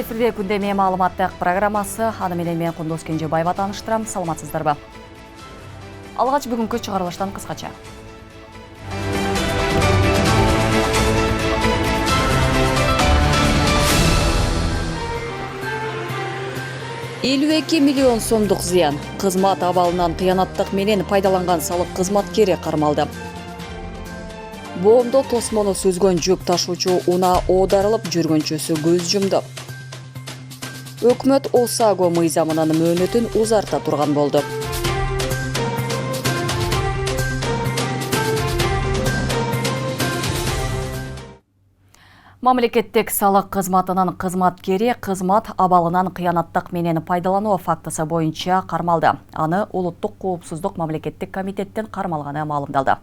эфирде күндеме маалыматтык программасы. Аны менен мен Кундуз Кенжебаева тааныштырам. Саламатсыздарбы? Алгач бүгүнкү чыгарылыштан кыскача. $52 миллион сомдук зыян. Кызмат абалынан кыянаттык менен пайдаланган салык кызматкери кармалды. Боомдо тосмону сүзгөн жүк ташуучу унаа оодарылып, жүргүнчүсү көз жумду. Өкмөт ОСАГО мыйзамынын мөөнөтүн узарта турган болду. Мамлекеттик салык кызматынын кызматкери кызмат абалынан кыянаттык менен пайдалануу фактысы боюнча кармалды. Аны Улуттук коопсуздук мамлекеттик комитеттен кармалганы маалымдалды.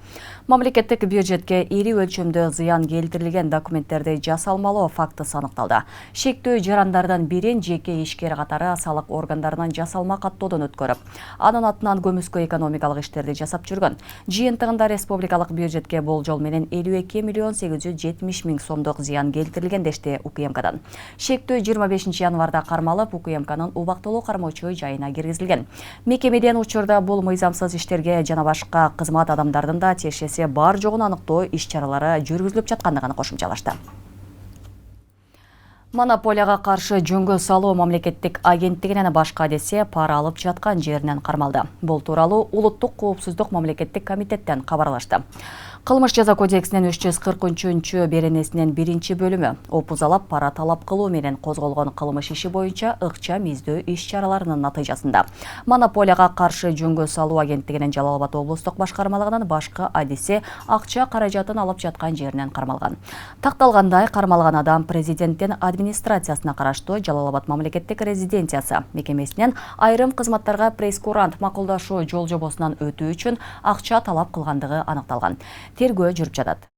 Мамлекеттик бюджетке ири өлчөмдө зыян келтирилген документтерди жасалмалоо фактысы аныкталды. Шектүү жарандардан бирин жеке ишкер катары салык органдарынан жасалма каттоодон өткөрүп, анын атынан көмүскө экономикалык иштерди жасап жүргөн. Жыйынтыгында республикалык бюджетке болжол менен 52 миллион 870 миң сомдук зыян келтирилген дешти УКМКдан. Шектүү 25 январда кармалып, УКМКнын убактылуу кармоочу жайына киргизилген. Мекемеден учурда бул мыйзамсыз иштерге жана башка кызмат адамдардын да тиешеси бар жогун аныктоо иш-чаралары жүргүзүлүп жаткандыгын кошумчалашты. Монополияга каршы жөнгө салуу мамлекеттик агенттигинен башка десе пара алып жаткан жеринен кармалды. Бул тууралуу Улуттук коопсуздук мамлекеттик комитеттен кабарлашты. Кылмыш жаза кодексинин 340 беренесинин 1-бөлүмү опузалап пара талап кылуу менен козголгон кылмыш иши боюнча ыкчам издөө иш-чараларынын натыйжасында монополияга каршы жөнгө салуу агенттигинин Жалал Абад облустук башкармалыгынын башкы адиси акча каражатын алып жаткан жеринен кармалган. Такталгандай, кармалган адам президенттин администрациясына караштуу Жалал Абад мамлекеттик резиденциясы мекемесинен айрым кызматтарга прейскурант макулдашуу жол жобосунан өтүү үчүн акча талап кылгандыгы аныкталган. Тергөө жүрүп жатат.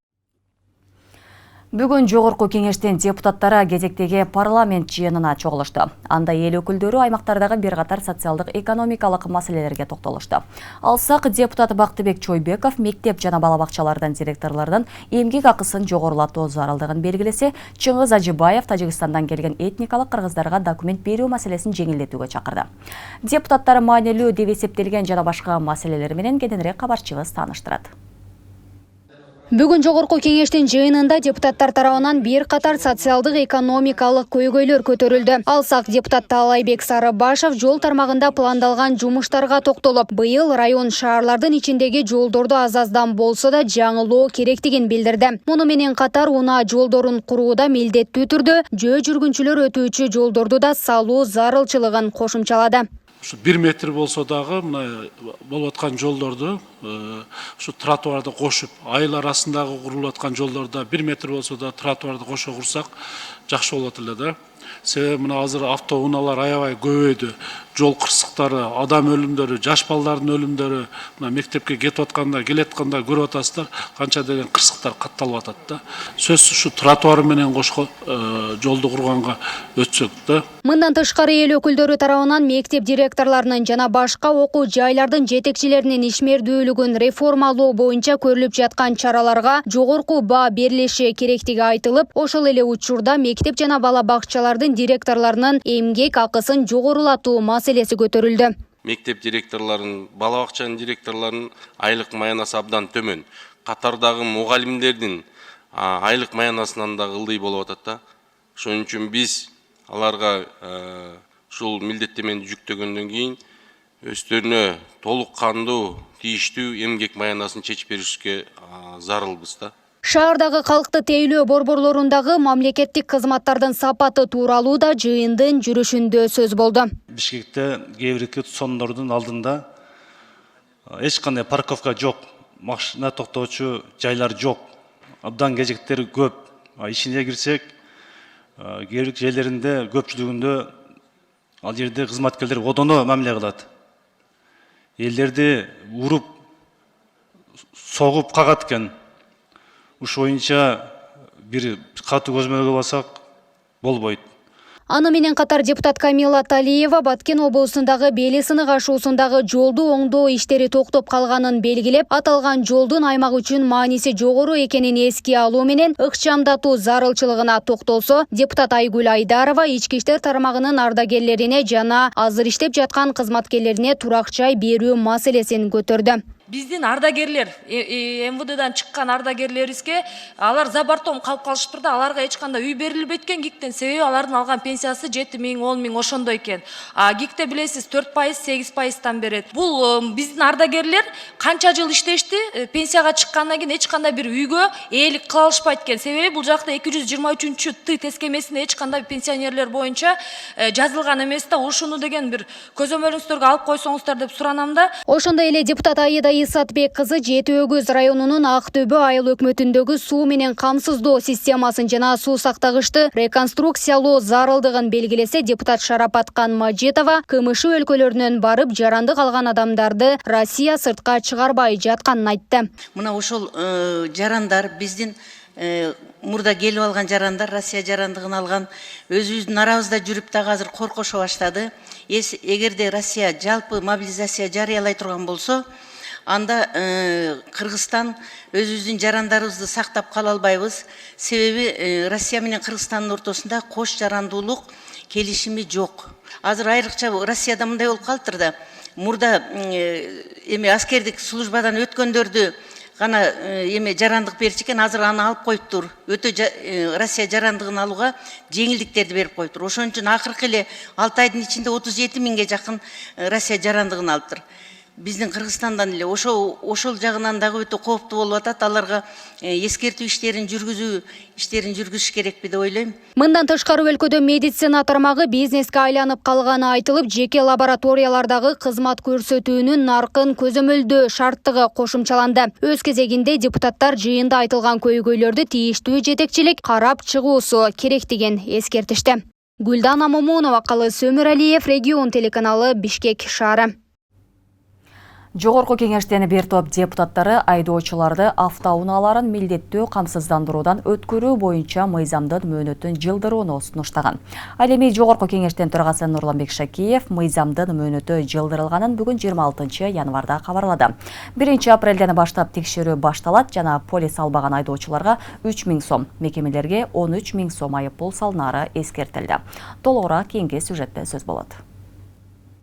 Бүгүн жогорку кеңештин депутаттары кезектеги парламент жыйынына чогулушту. Анда эл өкүлдөрү аймактардагы бир катар социалдык экономикалык маселелерге токтолушту. Алсак депутат Бактыбек Чойбеков мектеп жана бала бакчалардан директорлордун эмгек акысын жогорулатуу зарылдыгын белгилесе, Чыңгыз Ажыбаев Тажикстандан келген этникалык кыргыздарга документ берүү маселесин жеңилдетүүгө чакырды. Депутаттар маанилүү деп эсептелген жана башка маселелер менен кененирээк кабарчыбыз тааныштырат. Бүгүн жогорку кеңештин жыйынында депутаттар тарабынан бир катар социалдык экономикалык көйгөйлөр көтөрүлдү. Алсак депутат Таалайбек Сарыбашев жол тармагында пландалган жумуштарга токтолуп, быйыл район шаарлардын ичиндеги жолдорду аз-аздан болсо да жаңылоо керектигин билдирди. Муну менен катар унаа жолдорун курууда милдеттүү түрдө жөө жүргүнчүлөр өтүүчү жолдорду да салуу зарылчылыгын кошумчалады. 1 метр болсо дагы мына болуп аткан жолдорду ушу тротуарды кошуп, айыл арасындагы курулуп аткан жолдордо 1 метр болсо да тротуарды кошо курсак жакшы болот эле да. Себеби мына азыр автоунаалар аябай көбөйдү. Жол кырсыктары, адам өлүмдөрү, жаш балдардын өлүмдөрү, мына мектепке кетип атканда, келетканда көрүп атасыздар, канча деген кырсыктар катталып атат да. Сөзсүз ушу тротуар менен кошко жолду курганга өтсөк да. Мындан тышкары эл өкүлдөрү тарабынан мектеп директорлорунун жана башка окуу жайлардын жетекчилеринин ишмердүүлүгүн реформалоо боюнча көрүлүп жаткан чараларга жогорку баа берилиши керектиги айтылып, ошол эле учурда мектеп жана бала бакчалардын директорлорунун эмгек акысын жогорулатуу маселеси көтөрүлдү. Мектеп директорлорунун, бала бакчанын директорлорунун айлык маянасы абдан төмөн. Катардагы мугалимдердин айлык маянасынан да ылдый болуп атат да. Ошон үчүн биз аларга ушул милдеттемени жүктөгөндөн кийин өздөрүнө толук кандуу, тийиштүү эмгек маянасын чечип беришке зарылбыз да. Шаардагы калкты тейлөө борборлорундагы мамлекеттик кызматтардын сапаты тууралуу да жыйындын жүрүшүндө сөз болду. Бишкекте кээ бир сондордун алдында эч кандай парковка жок, машина токтоочу жайлар жок. Абдан кезектер көп. Ичине кирсек, кээ бир жерлеринде көпчүлүгүндө ал жерде кызматкерлер одоно мамиле кылат. Элдерди уруп, согуп кагат экен. Ушу боюнча бир катуу көзмөлгө басак болбойт. Аны менен катар депутат Камила Талиева Баткен облусундагы Бели сынык ашуусундагы жолду оңдоо иштери токтоп калганын белгилеп, аталган жолдун аймак үчүн мааниси жогору экенин эске алуу менен ыкчамдатуу зарылчылыгына токтолсо, депутат Айгүл Айдарова ички иштер тармагынын ардагерлерине жана азыр иштеп жаткан кызматкерлерине турак жай берүү маселесин көтөрдү. Биздин ардагерлер, МВДдан чыккан ардагерлерибизге алар забартом калып калышыптыр да, аларга эч кандай үй берилбейт экен ГИКтен, себеби алардын алган пенсиясы 7 000, 10 000 ошондой экен. ГИКте билесиз 4%, 8%тан берет. Бул биздин ардагерлер канча жыл иштешти, пенсияга чыккандан кийин эч кандай бир үйгө ээлик кыла алышпайт экен. Себеби бул жакта 223-Т тескемесинде эч кандай пенсионерлер боюнча жазылган эмес да, ушуну деген бир көзөмөлүңүздөргө алып койсоңуздар деп суранам да. Ошондой эле депутат Айда Исатбек кызы Жети Өгүз районунун Актөбө айыл өкмөтүндөгү суу менен камсыздоо системасын жана суу сактагычты реконструкциялоо зарылдыгын белгилесе, депутат Шарапаткан Мажитова КМШ өлкөлөрүнөн барып жаранды калган адамдарды Россия сыртка чыгарбай жатканын айтты. Мына ошол жарандар биздин мурда келип алган жарандар, Россия жарандыгын алган, өзүбүздүн арабызда жүрүп дагы азыр коркошо баштады. Эгерде Россия жалпы мобилизация жарыялай турган болсо, анда Кыргызстан өзүбүздүн жарандарыбызды сактап кала албайбыз. Себеби Россия менен Кыргызстандын ортосунда кош жарандуулук келишими жок. Азыр айрыкча Россияда мындай болуп калыптыр да, мурда аскердик службадан өткөндөрдү гана жарандык берчү экен, азыр аны алып коюптур. Өтө Россия жарандыгын алууга жеңилдиктерди берип коюптур. Ошон үчүн акыркы эле 6 айдын ичинде 37 000 жакын Россия жарандыгын алыптыр. Биздин Кыргызстандан эле ошол жагынан дагы өтө кооптуу болуп атат. Аларга эскертүү иштерин жүргүзүш керекпи деп ойлойм. Мындан тышкары өлкөдө медицина тармагы бизнеске айланып калганы айтылып, жеке лабораториялардагы кызмат көрсөтүүнүн наркын көзөмөлдөө шарттыгы кошумчаланды. Өз кезегинде депутаттар жыйында айтылган көйгөйлөрдү тийиштүү жетекчилик карап чыгуусу керек деген эскертишти. Гүлдана Момунова, Калы Сөмүралиев, Регион телеканалы, Бишкек шаары. Жогорку кеңештен бир топ депутаттары айдоочуларды автоунааларын милдеттүү камсыздандыруудан өткөрүү боюнча мыйзамдын мөөнөтүн жылдырууну сунуштаган. Ал эми Жогорку кеңештин төрагасы Нурланбек Шакиев мыйзамдын мөөнөтү жылдырылганын бүгүн 26 январда кабарлады. 1 апрелден баштап текшерүү башталат жана полис албаган айдоочуларга 3 000 сом, мекемелерге 13 000 сом айыппул салынары эскертилди. Толугураак кийинки сюжетте сөз болот.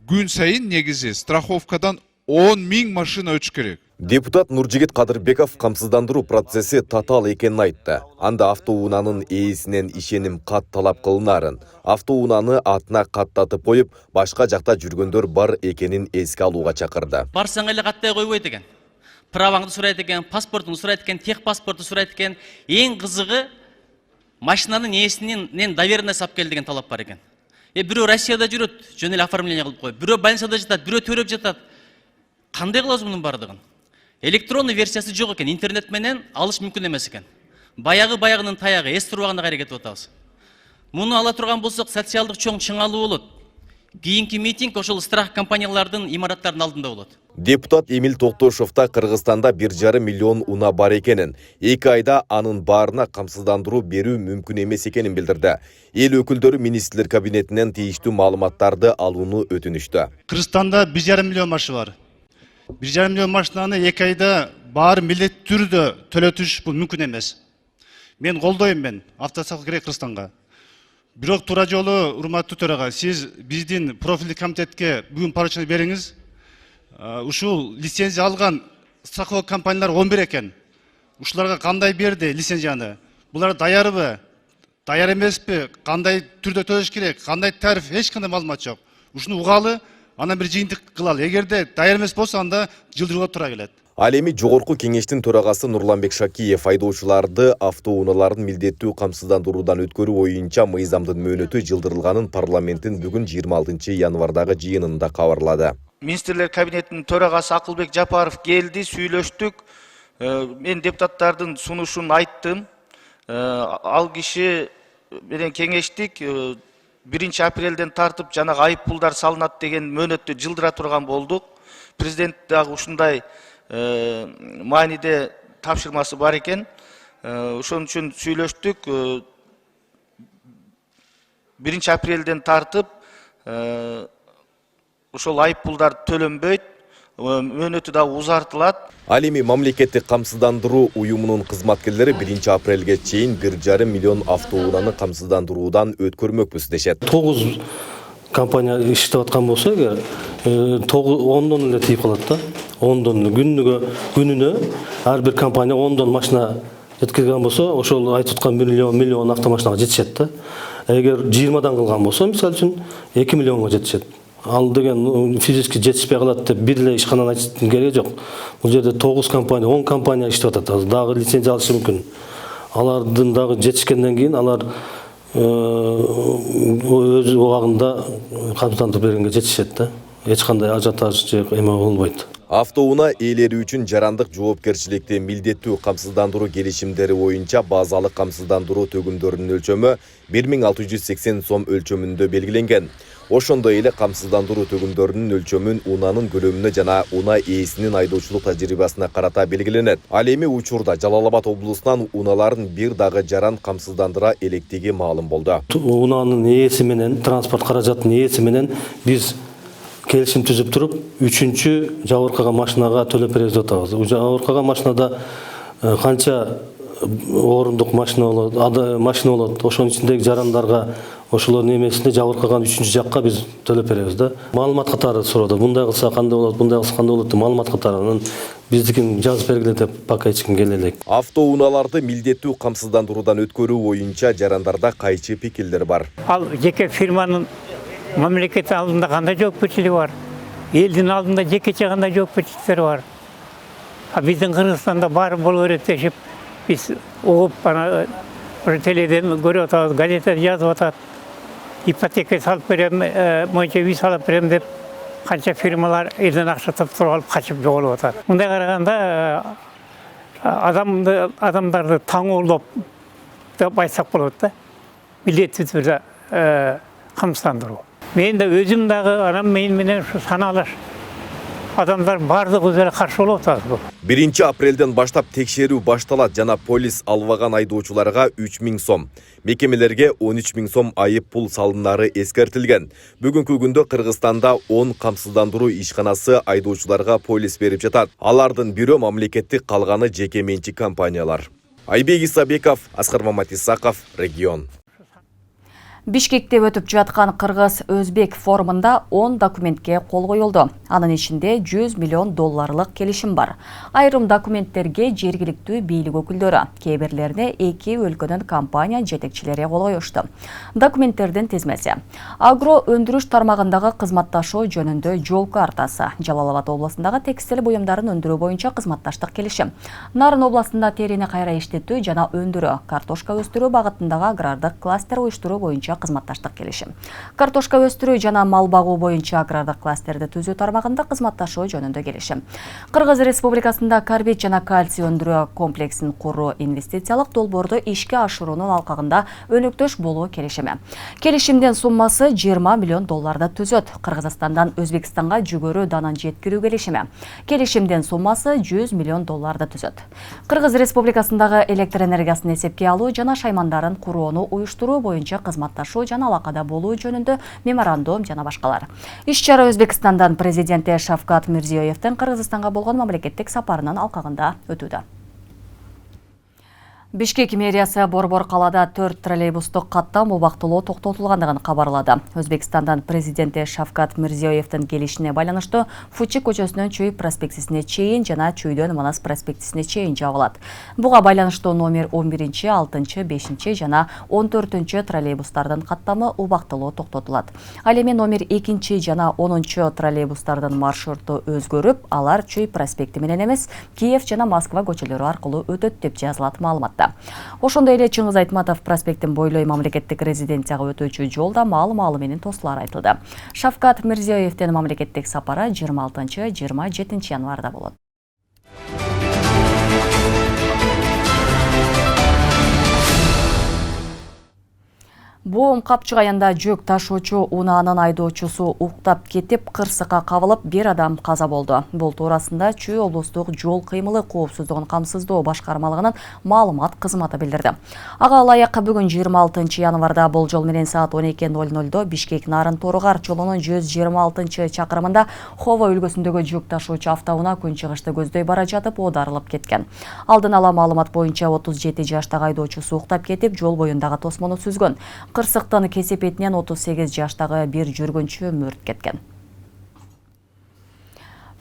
Күн сайын негизи страховкадан 10 000 машина өтүш керек. Депутат Нуржигит Кадырбеков камсыздандыруу процесси татаал экенин айтты. Анда автоунаанын ээсинен ишеним кат талап кылынарын, автоунааны атына каттатып коюп, башка жакта жүргөндөр бар экенин эске алууга чакырды. Барсаң эле каттай койбойт экен. Праваңды сурайт экен, паспортуңду сурайт экен, тех паспорту сурайт экен. Эң кызыгы машинанын ээсинен доверенность алып кел деген талап бар экен. Бирөө Россияда жүрөт, жөн эле оформление кылып коюп, бирөө больницада жатат, бирөө төрөп жатат. Кандай кылабыз мунун бардыгын? Электронный версиясы жок экен, интернет менен алыш мүмкүн эмес экен. Баягынын таягы, эс турбаганда аракет этип атабыз. Муну ала турган болсок, социалдык чоң чыңалуу болот. Кийинки митинг ошол страх компаниялардын имараттарынын алдында болот. Депутат Эмил Токтошовта Кыргызстанда 1,5 миллион уна бар экенин, 2 айда анын баарына камсыздандыруу берүү мүмкүн эмес экенин билдирди. Эл өкүлдөрү министрлер кабинетинен тийиштүү маалыматтарды алууну өтүнүштү. Кыргызстанда 1,5 миллион машина бар. 1,5 миллион машинаны 2 айда баары милдеттүү түрдө төлөтүш бул мүмкүн эмес. Мен колдойм автосак керек Кыргызстанга. Бирок туура жолу, урматтуу төрага, сиз биздин профилдик комитетке бүгүн поручение бериңиз. Ушул лицензия алган страховка компаниялар 11 экен. Ушуларга кандай берди лицензияны? Булар даярбы? Даяр эмеспи? Кандай түрдө төлөш керек? Кандай тариф? Эч кандай маалымат жок. Ушуну угалы, анан бир жыйынтык кылалы. Эгерде даяр эмес болсо, анда жылдырууга туура келет. Ал эми Жогорку кеңештин төрагасы Нурланбек Шакиев айдоочуларды автоунааларын милдеттүү камсыздандыруудан өткөрүү боюнча мыйзамдын мөөнөтү жылдырылганын парламенттин бүгүн 26 январдагы жыйынында кабарлады. Министрлер кабинетинин төрагасы Акылбек Жапаров келди, сүйлөштүк. Мен депутаттардын сунушун айттым. Ал киши менен кеңештик. 1 апрелден тартып жанагы айыппулдар салынат деген мөөнөттү жылдыра турган болдук. Президент дагы ушундай мааниде тапшырмасы бар экен. Ошон үчүн сүйлөштүк. 1 апрелден тартып ошол айыппулдар төлөнбөйт, мөөнөтү да узартылат. Ал эми мамлекеттик камсыздандыруу уюмунун кызматкерлери 1 апрелге чейин 1,5 миллион автоунааны камсыздандыруудан өткөрмөкпүз дешет. 9 компания иштеп аткан болсо, эгер 10дон эле тийип калат да. 10дон күнүнө ар бир компания 10дон машина жеткизген болсо, ошол айтып аткан 1 миллион автомашинага жетишет да. Эгер 20дан кылган болсо, мисалы үчүн 2 миллионго жетишет. Ал деген физически жетишпей калат деп бир эле ишкананы айтыштын кереги жок. Бул жерде 9 компания, 10 компания иштеп атат. Дагы лицензия алышы мүмкүн. Алардын дагы жетишкенден кийин алар өз убагында камсыздандырып бергенге жетишет да. Эч кандай ажиотаж же эме болбойт. Автоунаа ээлери үчүн жарандык жоопкерчиликти милдеттүү камсыздандыруу келишимдери боюнча базалык камсыздандыруу төгүмдөрүнүн өлчөмү 1680 сом өлчөмүндө белгиленген. Ошондой эле камсыздандыруу төгүмдөрүнүн өлчөмүн унаанын көлөмүнө жана унаа ээсинин айдоочулук тажрыйбасына карата белгиленет. Ал эми учурда Жалал Абад облусунан унааларын бир дагы жаран камсыздандыра электиги маалым болду. Унаанын ээси менен, транспорт каражатынын ээси менен биз келишим түзүп туруп, 3-чү жабыркаган машинага төлөп беребиз деп атабыз. Жабыркаган машинада канча орундук машина болот, ошонун ичиндеги жарандарга ошолордун эмесинде жабыркаган 3-чү жакка биз төлөп беребиз да. Маалымат катары сурады. Мындай кылса кандай болот, мындай кылса кандай болот деп маалымат катарынын биздикин жазып бергиле деп пока эчким келе элек. Автоунааларды милдеттүү камсыздандыруудан өткөрүү боюнча жарандарда кайчы пикирлер бар. Ал жеке фирманын мамлекет алдында кандай жоопкерчилиги бар? Элдин алдында жекече кандай жоопкерчиликтери бар? Биздин Кыргызстанда баары боло берет дешип, биз угуп ана теледен көрүп атабыз, газетада жазып атат. Ипотека салып берем, моюнча үй салып берем деп канча фирмалар элден акча таптырып алып качып жоголуп атат. Мындай караганда адамдарды таңоолдоп деп айтсак болот да. Милдеттүү түрдө камсыздандыруу. Мен де өзүм дагы анам менен саналаш адамдар бардыгы өзү каршы болуп атат. 1 апрелден баштап текшерүү башталат жана полис албаган айдоочуларга 3000 сом, мекемелерге 13000 сом айып пул салынары эскертилген. Бүгүнкү күндө Кыргызстанда 10 камсыздандыруу ишканасы айдоочуларга полис берип жатат. Алардын бирөө мамлекеттик, калганы жеке менчик компаниялар. Айбек Исабеков, Аскар Маматисаков, Регион. Бишкекте өтүп жаткан Кыргыз-Өзбек форумунда 10 документке кол коюлду. Анын ичинде 100 миллион долларлык келишим бар. Айрым документтерге жергиликтүү бийлик өкүлдөрү, кээ бирлерине эки өлкөнүн компания жетекчилери кол коюшту. Документтердин тизмеси: агро өндүрүш тармагындагы кызматташуу жөнүндө жол картасы, Жалал Абад областындагы текстиль буюмдарын өндүрүү боюнча кызматташтык келишим, Нарын областында терини кайра иштетүү жана өндүрүү, картошка өстүрүү багытындагы агрардык кластер уюштуруу боюнча кызматташтык келишим, картошка өстүрүү жана мал багуу боюнча агрардык кластерди түзүү тармагында кызматташуу жөнүндө келишим, Кыргыз Республикасында карбид жана кальций өндүрүү комплексин куруу инвестициялык долбоорду ишке ашыруунун алкагында өнөктөш болуу келишими. Келишимдин суммасы 20 миллион долларды түзөт. Кыргызстандан Өзбекстанга жүгөрү данын жеткирүү келишими. Келишимдин суммасы 100 миллион долларды түзөт. Кыргыз Республикасындагы электр энергиясын эсепке алуу жана шаймандарын курууну уюштуруу боюнча кызматташуу жана алакада болуу жөнүндө меморандум жана башкалар. Иш-чара Өзбекстандан президенти Шавкат Мирзиёевдин Кыргызстанга болгон мамлекеттик сапарынын алкагында өтүүдө. Бишкек мэриясы Борбор калада 4 троллейбустук каттам убактылуу токтотулгандыгын кабарлады. Өзбекстандан президенти Шавкат Мирзиёевдин келишине байланыштуу Фучи көчөсүнөн Чүй проспектисине чейин жана Чүйдөн Манас проспектисине чейин жабылат. Буга байланыштуу номер 11, 6, 5 жана 14 троллейбустардын каттамы убактылуу токтотулат. Ал эми номер 2 жана 10 троллейбустардын маршруту өзгөрүп, алар Чүй проспекти менен эмес, Киев жана Москва көчөлөрү аркылуу өтөт деп жазылат маалыматта. Ошондой эле Чыңгыз Айтматов проспекттин бойлой мамлекеттик резиденцияга өтүүчү жолда маалы менен тосулары айтылды. Шавкат Мирзиёевдин мамлекеттик сапары 26-27 январда болот. Боом Капчыгайында жүк ташуучу унаанын айдоочусу уктап кетип, кырсыкка кабылып, бир адам каза болду. Бул туурасында Чүй облустук жол кыймылы коопсуздугун камсыздоо башкармалыгынын маалымат кызматы билдирди. Ага ылайык бүгүн 26 январда болжол менен саат 12:00 Бишкек Нарын-Торогар жолунун 126 чакырымында Хова өлкөсүндөгү жүк ташуучу автоунаа күнчыгышты көздөй бара жатып оодарылып кеткен. Алдын ала маалымат боюнча 37 жаштагы айдоочусу уктап кетип, жол боюндагы тосмону сүзгөн. Кырсыктын кесепетинен 38 жаштагы бир жүргүнчү мөрт кеткен.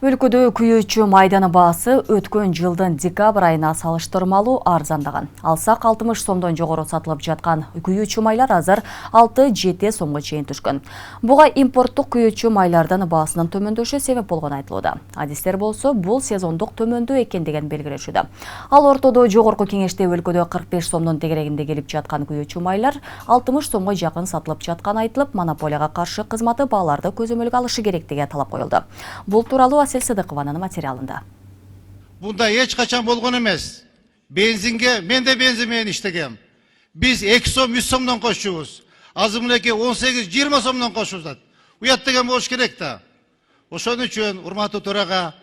Өлкөдө күйүүчү майданын баасы өткөн жылдын декабрь айына салыштырмалуу арзандаган. Алсак 60 сомдон жогору сатылып жаткан күйүүчү майлар азыр 6-7 сомго чейин түшкөн. Буга импорттук күйүүчү майлардын баасынын төмөндөшү себеп болгону айтылууда. Адистер болсо, бул сезондук төмөндөө экендигин белгилешүүдө. Ал ортодо жогорку кеңеште өлкөдө 45 сомдун тегерегинде келип жаткан күйүүчү майлар 60 сомго жакын сатылып жатканы айтылып, монополияга каршы кызматы бааларды көзөмөлгө алышы керектиги талап коюлду. Бул тууралуу Сыдыкованын материалында. Бунда эч качан болгон эмес. Бензинге мен де бензин менен иштегем. Биз 2 сом 3 сомдон кошчубуз. Азыр мынакей 18-20 сомдон кошубуз. Уят деген болуш керек да. Ошон үчүн урматтуу төрага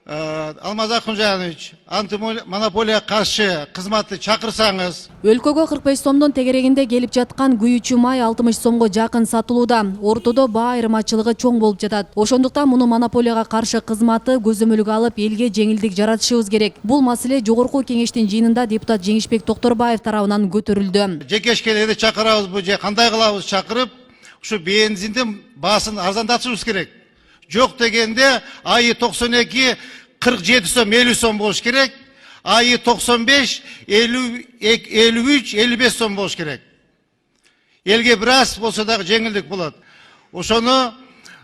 Алмаз Акунжанович, антимонополияга каршы кызматты чакырсаңыз. Өлкөгө 45 сомдон тегерегинде келип жаткан күйүүчү май 60 сомго жакын сатылууда. Ортодо баа айырмачылыгы чоң болуп жатат. Ошондуктан муну монополияга каршы кызматы көзөмөлгө алып, элге жеңилдик жаратышыбыз керек. Бул маселе жогорку кеңештин жыйынында депутат Жеңишбек Токторбаев тарабынан көтөрүлдү. Жекешкелерди чакырабызбы же кандай кылабыз чакырып, ушу бензиндин баасын арзандатышыбыз керек. Жок дегенде айы 92 47 сом 50 сом болуш керек. Айы 95 53 55 сом болуш керек. Элге бир аз болсо дагы жеңилдик болот. Ошону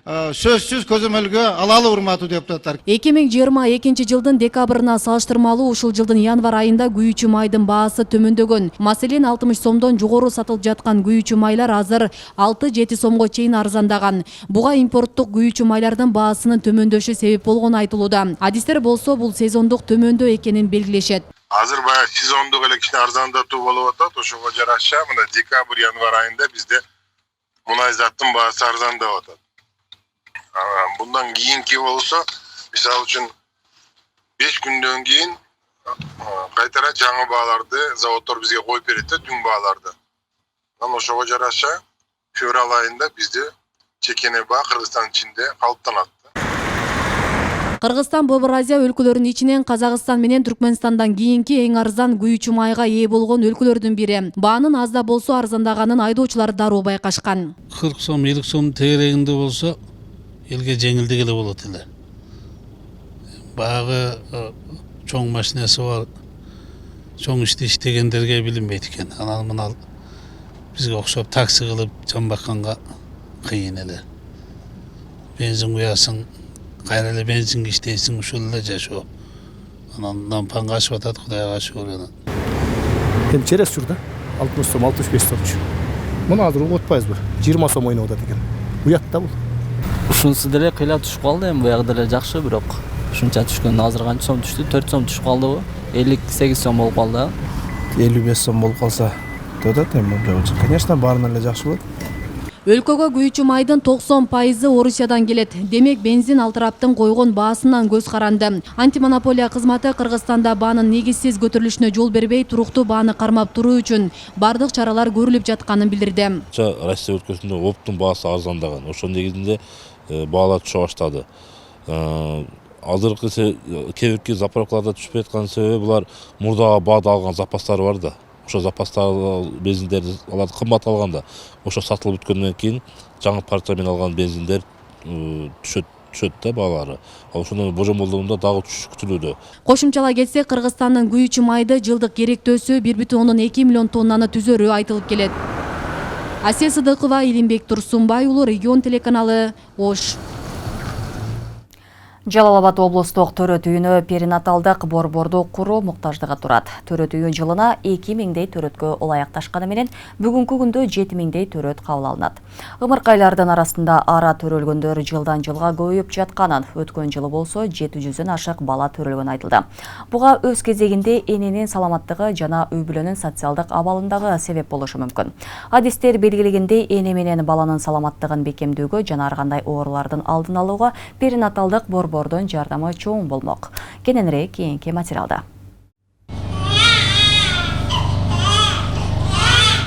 сөзсүз көзөмөлгө алалы урматтуу депутаттар. 2022 жылдын декабрына салыштырмалуу ушул жылдын январь айында күйүүчү майдын баасы төмөндөгөн. Маселен 60 сомдон жогору сатылып жаткан күйүүчү майлар азыр 6-7 сомго чейин арзандаган. Буга импорттук күйүүчү майлардын баасынын төмөндөшү себеп болгону айтылууда. Адистер болсо бул сезондук төмөндөө экенин белгилешет. Азыр баягы сезондук эле кичине арзандатуу болуп атат. Ошого жараша мына декабрь январь айында бизде мунай заттын баасы арзандап атат. Bundan keyinki olsa, misal üçün 5 günden keyin kaytara жаңы bağlardı, zavodlar bizge koyup beredi, dün bağlardı. Ama oşoğa jaraşa fevral ayında bizde çekene bağ Kırgızstan içinde kalıptanatты. Кыргызстан Борбор Азия өлкөлөрүнүн ичинен Казакстан менен Түркмөнстандан кийинки эң арзан күйүүчү майга ээ болгон өлкөлөрдүн бири. Баанын аз да болсо арзандаганын айдоочулар дароо байкашкан. 40 сом, 50 сом тегерегинде болсо элге жеңилдик эле болот эле. Баягы чоң машинасы бар, чоң ишти иштегендерге билинбейт экен. Анан мына бизге окшоп такси кылып жан бакканга кыйын эле. Бензин куясың, кайра эле бензинге иштейсиң, ушул эле жашоо. Анан лампаңга ашып атат, Кудайга шүгүр анан. Эми через журда 60 сом, 65 сомчу. Муну азыр угутпайбызбы? 20 сом ойноп атат экен. Уят да бул. Ушунусу деле кыйла түшүп калды, эми буягы деле жакшы, бирок ушунча түшкөн. Азыр канча сом түштү? 4 сом түшүп калдыбы? 58 сом болуп калды. 55 сом болуп калса, төтөт эми. Конечно, баарынан эле жакшы болот. Өлкөгө күйүүчү майдын 90% Орусиядан келет. Демек бензин ал тараптын койгон баасынан көз каранды. Антимонополия кызматы Кыргызстанда баанын негизсиз көтөрүлүшүнө жол бербей, туруктуу бааны кармап туруу үчүн бардык чаралар көрүлүп жатканын билдирди. Россия өлкөсүндө оптун баасы арзандаган. Ошонун негизинде баалар түшө баштады. Азыркы кебирки заправкаларда түшпөй аткан себеби булар мурдагы баада алган запастары бар да. Ошо запастар бензиндерди аларды кымбат алганда, ошо сатылып бүткөндөн кийин жаңы партиямен алган бензиндер түшөт да баалары. Ошонун божомолдоруунда дагы түшүш күтүлүүдө. Кошумчалай кетсек, Кыргызстандын күйүүчү майды жылдык керектөөсү 1,2 миллион тоннаны түзөрү айтылып келет. Асия Сыдыкова, Илимбек Турсунбай уулу, Регион телеканалы, Ош. Жалал-Абад облустук төрөт үйүнө перинаталдык борборду куруу муктаждыгы турат. Төрөт үйүн жылына 2000дей төрөткө ылайыкташканы менен бүгүнкү күндө 7000дей төрөт кабыл алынат. Ымыркайлардын арасында ара төрөлгөндөр жылдан жылга көбөйүп жатканын, өткөн жылы болсо 700дөн ашык бала төрөлгөнү айтылды. Буга өз кезегинде эненин саламаттыгы жана үй бүлөнүн социалдык абалындагы себеп болушу мүмкүн. Адистер белгилегендей, эне менен баланын саламаттыгын бекемдөөгө жана ар кандай оорулардын алдын алууга перинаталдык борбордун жардамы чоң болмок. Кененирээк кийинки материалда.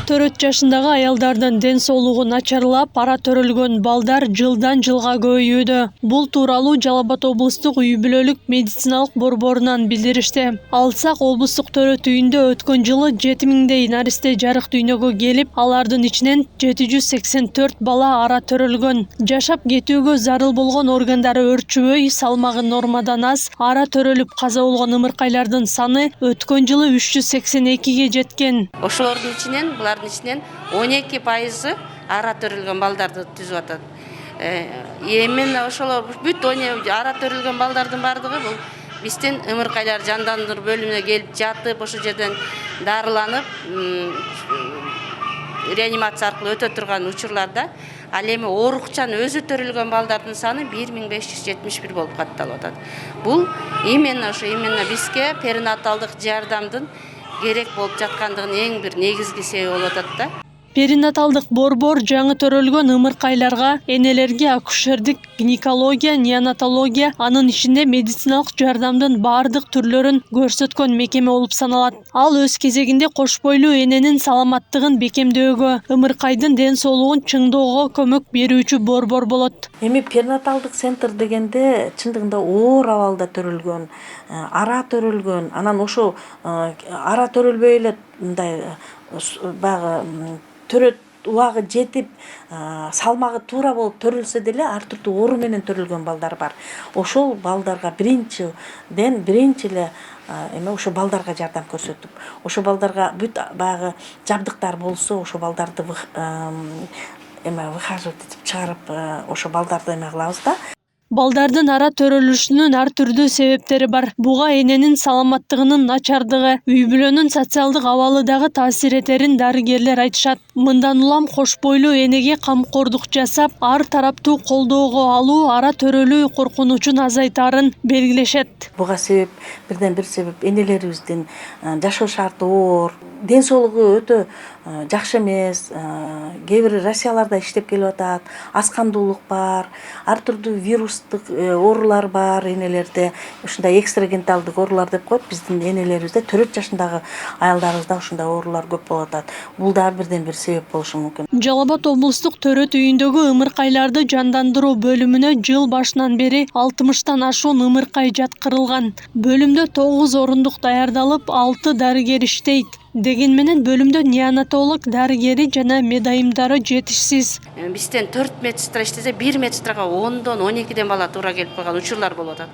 Төрөт жашындагы аялдардын ден соолугу начарлап, ара төрөлгөн балдар жылдан жылга көбөйүүдө. Бул тууралуу Жалал-Абад облустук үй бүлөлүк медициналык борборунан билдиришти. Алсак облустук төрөт үйүндө өткөн жылы 7000дей наристе жарык дүйнөгө келип, алардын ичинен 784 бала ара төрөлгөн. Жашап кетүүгө зарыл болгон органдары өрчүбөй, салмагы нормадан аз, ара төрөлүп каза болгон ымыркайлардын саны өткөн жылы 382ге жеткен. Ошолордун ичинен булардын ичинен 12% ара төрөлгөн балдарды түзүп атат. Эмне ошолор бүт ара төрөлгөн балдардын бардыгы бул бизден ымыркайлар жандандыруу бөлүмүнө келип жатып, ошол жерден дарыланып, реанимация аркылуу өтө турган учурларда, ал эми оорукчан өзү төрөлгөн балдардын саны 1571 болуп катталып атат. Бул именно бизге перинаталдык жардамдын керек болуп жаткандыгын эң бир негизги себеби болуп атат да. Перинаталдык борбор жаңы төрөлгөн ымыркайларга энелерге акушердик, гинекология, неонатология, анын ичинде медициналык жардамдын бардык түрлөрүн көрсөткөн мекеме болуп саналат. Ал өз кезегинде кош бойлуу эненин саламаттыгын бекемдөөгө, ымыркайдын ден соолугун чыңдоого көмөк берүүчү борбор болот. Эми перинаталдык центр дегенде чындыгында оор абалда төрөлгөн, ара төрөлгөн, анан ошо ара төрөлбөй эле мындай баягы төрөт убагы жетип, салмагы туура болуп төрөлсө деле ар түрдүү оору менен төрөлгөн балдар бар. Ошол балдарга биринчи эле ошо балдарга жардам көрсөтүп, ошо балдарга бүт баягы жабдыктар болсо, ошо балдарды выхаживать этип чыгарып, ошо бaldарды кылабыз да. Балдардын ара төрөлүшүнүн ар түрдүү себептери бар. Буга эненин саламаттыгынын начардыгы, үй бүлөнүн социалдык абалы дагы таасир этерин дарыгерлер айтышат. Мындан улам кош бойлуу энеге камкордук жасап, ар тараптуу колдоого алуу ара төрөлүү коркунучун азайтарын белгилешет. Буга себеп, бирден бир себеп энелерибиздин жашоо шарты оор, ден соолугу өтө жакшы эмес, кээ бир Россияларда иштеп келип атат, аскандуулук бар, ар түрдүү вирустук оорулар бар энелерде, ушундай экстрагенталдык оорулар деп коет. Биздин энелерибизде төрөт жашындагы аялдарыбызда ушундай оорулар көп болуп атат. Бул да бирден бир себеп болушу мүмкүн. Жалал-Абад облустук төрөт үйүндөгү ымыркайларды жандандыруу бөлүмүнө жыл башынан бери 60тан ашуун ымыркай жаткырылган. Бөлүмдө 9 орундук даярдалып, 6 дарыгер иштейт. Деген менен бөлүмдө неонатолог дарыгери жана медайымдары жетишсиз. Бизден 4 медсестра иштесе, 1 медсестрага 10дон 12ден бала туура келип калган учурлар болуп атат.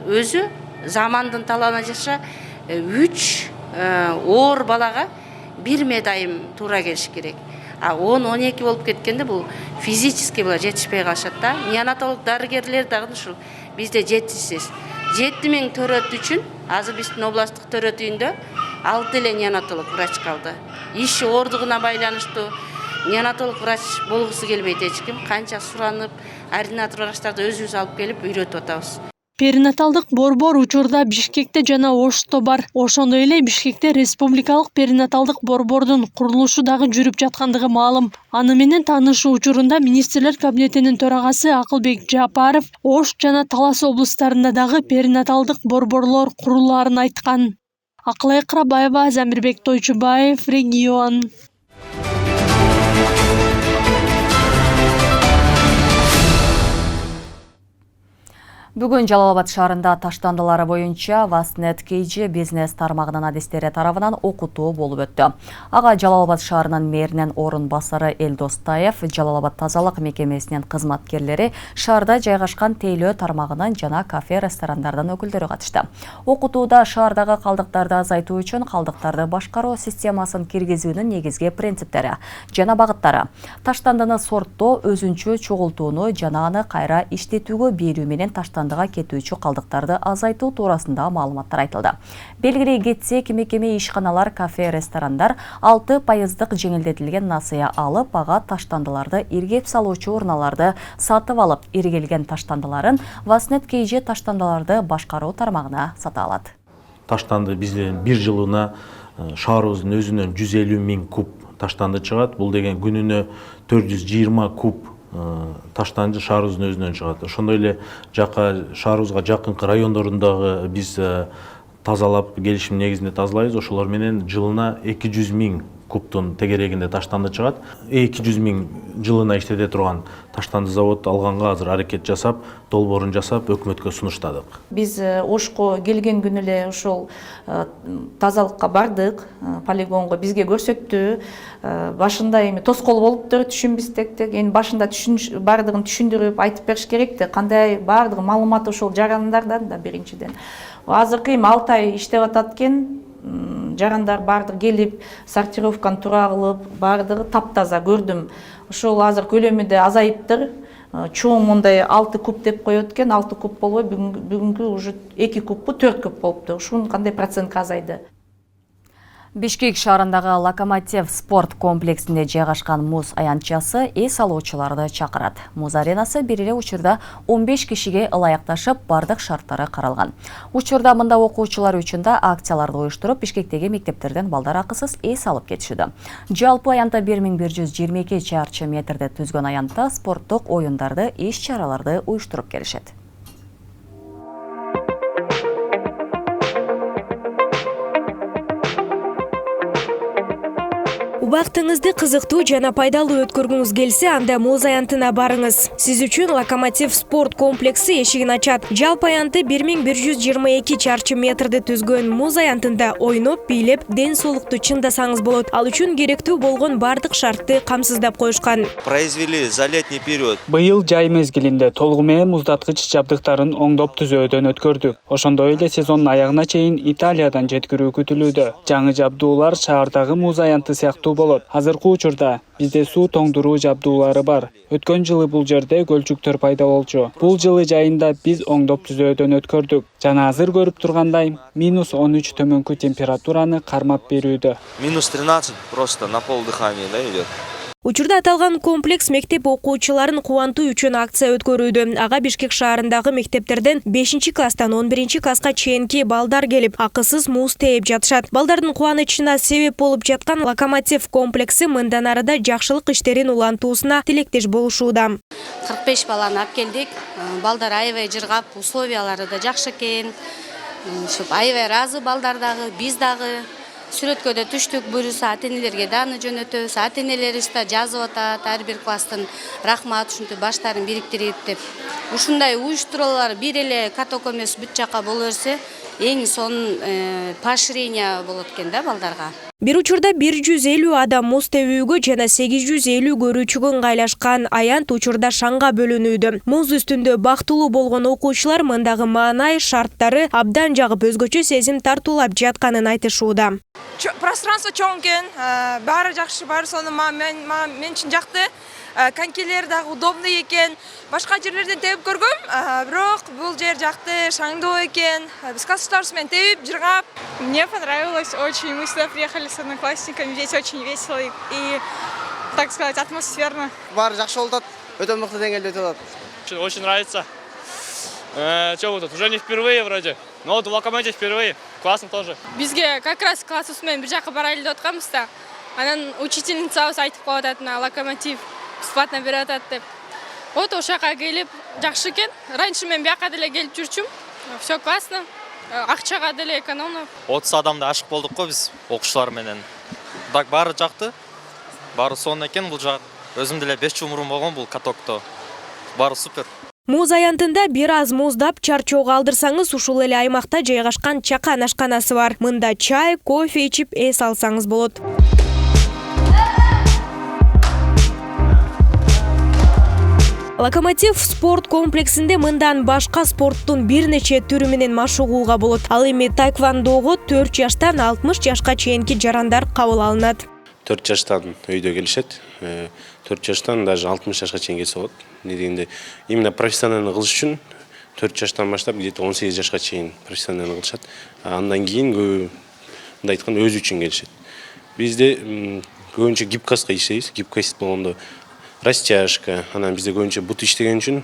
Өзү замандын талабына жараша 3 оор балага 1 медайым туура келиш керек. 10-12 болуп кеткенде бул физически була жетишпей калышат да. Неонатолог дарыгерлер дагы ушул бизде жетишсиз. 7000 төрөт үчүн азыр биздин областтык төрөт үйүндө 6 эле неонатолог врач калды. Иши оордугуна байланыштуу неонатолог врач болгусу келбейт эч ким. Канча суранып, ординатор врачтарды өзүбүз алып келип үйрөтүп атабыз. Перинаталдык борбор учурда Бишкекте жана Ошто бар. Ошондой эле Бишкекте республикалык перинаталдык борбордун курулушу дагы жүрүп жаткандыгы маалым. Аны менен таанышуу учурунда министрлер кабинетинин төрагасы Акылбек Жапаров Ош жана Талас облустарында дагы перинаталдык борборлор курулаарын айткан. Акылай Кырабаева, Замирбек Тойчубаев, Регион. Бүгін Жалал-Абад шаарында таштандылары боюнча Вастнет KG бизнес тармагынын адистери тарабынан окутуу болуп өттү. Ага Жалал-Абад шаарынын мэринин орун басары Элдос Таев, Жалал-Абад тазалык мекемесинин кызматкерлери, шаарда жайгашкан тейлөө тармагынын жана кафе ресторандардан өкүлдөрү катышты. Окутууда шаардагы калдыктарды азайтуу үчүн калдыктарды башкаруу системасын киргизүүнүн негизги принциптери жана багыттары, таштандыны сорттоо, өзүнчө чогултууну жана аны кайра иштетүүгө берүү менен таштанды таштандыга кетүүчү калдыктарды азайтуу туурасында маалыматтар айтылды. Белгилей кетсек, мекеме ишканалар, кафе, ресторандар 6% жеңилдетилген насыя алып, ага таштандыларды иргеп салуучу урналарды сатып алып, иргелген таштандыларын Васнет KG таштандыларды башкаруу тармагына сата алат. Таштанды бизден бир жылына шаарыбыздын өзүнөн 150 000 куб таштанды чыгат. Бул деген күнүнө 420 куб таштанды шаарыбыздын өзүнөн чыгат. Ошондой эле шаарыбызга жакынкы райондорундагы биз тазалап, келишим негизинде тазалайбыз. Ошолор менен жылына 200 000 кубтун тегерегинде таштанды чыгат. 200 000 жылына иштете турган таштанды завод алганга азыр аракет жасап, долбоорун жасап, өкмөткө сунуштадык. Биз Ошко келген күнү эле ошол тазалыкка бардык, полигонго бизге көрсөттү. Башында эми тоскоол болуптур, түшүнбестек, эми башында бардыгын түшүндүрүп айтып бериш керекти. Кандай бардыгы маалымат ошол жарандардан да биринчиден. Азыркы эми 6 ай иштеп атат экен. Жарандар бардыгы келип, сортировканы туура кылып, бардыгы таптаза көрдүм. Ошол азыр көлөмү да азайыптыр. Чоң мондай 6 куб деп коет экен, 6 куб болбой, бүгүнкү уже 2 куб, 4 куб болуптур. Ушунун кандай процентке азайды? Бишкек шаарындагы Локомотив спорт комплексинде жайгашкан муз аянтчасы эс алуучуларды чакырат. Муз аренасы бир эле учурда 15 кишиге ылайыкташып, бардык шарттары каралган. Учурда мында окуучулар үчүн да акцияларды уюштуруп, Бишкектеги мектептерден балдар акысыз эс алып кетишүүдө. Жалпы аянта 1122 чарчы метрде түзгөн аянтта спорттук оюндарды, иш-чараларды уюштуруп келишет. Убактыңызды кызыктуу жана пайдалуу өткөргүңүз келсе, анда муз аянтына барыңыз. Сиз үчүн Локомотив спорт комплекси эшигин ачат. Жалпы аянты 1122 чарчы метрди түзгөн муз аянтында ойноп, бийлеп, ден соолукту чыңдасаңыз болот. Ал үчүн керектүү болгон бардык шартты камсыздап коюшкан. Произвели за летний период. Быйыл жай мезгилинде толугу менен муздаткыч жабдыктарын оңдоп түзөөдөн өткөрдүк. Ошондой эле сезондун аягына чейин Италиядан жеткирүү күтүлүүдө. Жаңы жабдуулар шаардагы муз аянты сыяктуу болот. Азыркы учурда бизде суу тоңдуруу жабдуулары бар. Өткөн жылы бул жерде көлчүктөр пайда болчу. Бул жылы жайында биз оңдоп түзөөдөн өткөрдүк. Жана азыр көрүп тургандай -13 төмөнкү температураны кармап берүүдө. -13 просто на пол дыхания, да, идет. Учурда аталган комплекс мектеп окуучуларын кубантуу үчүн акция өткөрүүдө. Ага Бишкек шаарындагы мектептерден 5 класстан 11 класска чейинки балдар келип, акысыз муз тээп жатышат. Балдардын кубанычына себеп болуп жаткан Локомотив комплекси мындан арыда жакшылык иштерин улантуусуна тилектеш болушууда. 45 баланы алып келдик. Балдар аябай жыргап, условиялары да жакшы экен. Аябай ыраазы балдар дагы, биз дагы. Сүрөткө да түштүк, буюрса ата-энелерге даны жөнөтөбүз. Ата-энелерибиз да жазып атат, ар бир класстын рахмат, ушинтип баштарын бириктирип деп. Ушундай уюштуруулар бир эле каток эмес бүт жака боло берсе, эң сонун поощрение болот экен да балдарга. Бир учурда 150 адам муз тебүүгө жана 850 көрүүчүгө ыңгайлашкан аянт учурда шаңга бөлүнүүдө. Муз үстүндө бактылуу болгон окуучулар мындагы маанай, шарттары абдан жагып өзгөчө сезим тартуулап жатканын айтышууда. Пространство чоң экен, баары жакшы, баары сону мен үчүн жакты. Конькилер дагы удобный экен. Башка жерлерден тебип көргөм, бирок бул жер жакты, шаңдоо экен. Биз классташтарыбыз менен тебип, жыргап. Мне понравилось очень. Мы сюда приехали с одноклассниками, здесь очень весело и, так сказать, атмосферно. Баары жакшы болуп атат, өтө мыкты деңгээлде өтүп атат. Очень нравится. Что вот тут, уже не впервые вроде. Но вот в Локомотиве впервые. Классно тоже. Бизге как раз классыбыз менен бир жака барайлы деп атканбыз да. Анан учительницабыз айтып коюп атат, Локомотив бесплатно берип атат деп. Вот ошол жака келип жакшы экен. Раньше мен бияка деле келип жүрчүм. Все классно. Акчага деле экономно. 30 адамда ашык болдук го биз окуучулар менен. Так баары жакты. Баары сонун экен бул жак. Өзүм деле 5 жыл мурун болгон бул катокто. Баары супер. Муз аянтында бир аз муздап чарчоого алдырсаңыз, ушул эле аймакта жайгашкан чакан ашканасы бар. Мында чай, кофе ичип эс алсаңыз болот. Локомотив спорт комплексинде мындан башка спорттун бир нече түрү менен машыгууга болот. Ал эми таэквондого 4 жаштан 60 жашка чейинки жарандар кабыл алынат. 4 жаштан өйдө келишет. 4 жаштан даже 60 жашка чейин келсе болот. Не дегенде именно профессионально кылыш үчүн 4 жаштан баштап где-то 18 жашка чейин профессионально кылышат. Андан кийин көбү мындай айтканда өзү үчүн келишет. Бизде көбүнчө гибкостко иштейбиз. Гибкост болгондо растяжка, анан бизде көбүнчө бут иштеген үчүн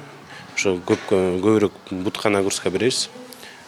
ошо көбүрөөк бутка нагрузка беребиз.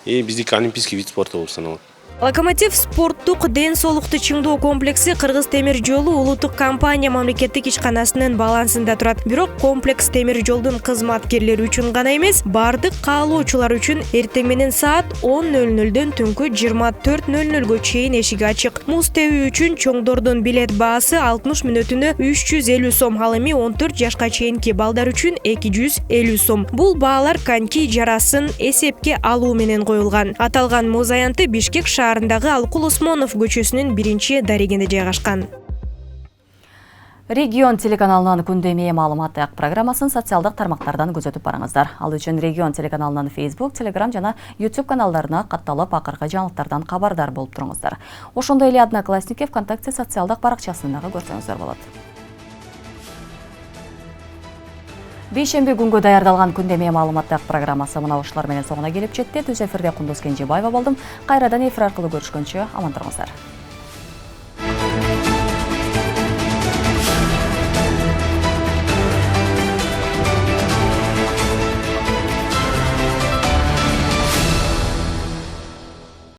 И биздики олимпийский вид спорта болуп саналат. Локомотив спорттук ден соолукту чыңдоо комплекси Кыргыз темир жолу улуттук компания мамлекеттик ишканасынын балансында турат. Бирок комплекс темир жолдун кызматкерлери үчүн гана эмес, бардык каалоочулар үчүн эртең менен саат 10:00дөн түнкү 24:00 чейин эшиги ачык. Муз тебүү үчүн чоңдордун билет баасы 60 мүнөтүнө 350 сом, ал эми 14 жашка чейинки балдар үчүн 250 сом. Бул баалар коньки жарасын эсепке алуу менен коюлган. Аталган муз аянты Бишкек шаарындагы Алкул Осмонов көчөсүнүн 1-дарегинде жайгашкан. Регион телеканалынын күндөмө маалыматтык программасын социалдык тармактардан көзөтүп барыңыздар. Ал үчүн Регион телеканалынын Facebook, Telegram жана YouTube каналдарына катталып акыркы жаңылыктардан кабардар болуп туруңуздар. Ошондой эле Одноклассники, ВКонтакте социалдык баракчасын дагы көрсөңүздөр болот. Бейшемби күнгө даярдалган күндөмө маалыматтык программасы мына ушулар менен соңуна келип жетти. Түз эфирде Кундуз Кенжебаева болдум. Кайрадан эфир аркылуу көрүшкөнчө аман туруңуздар.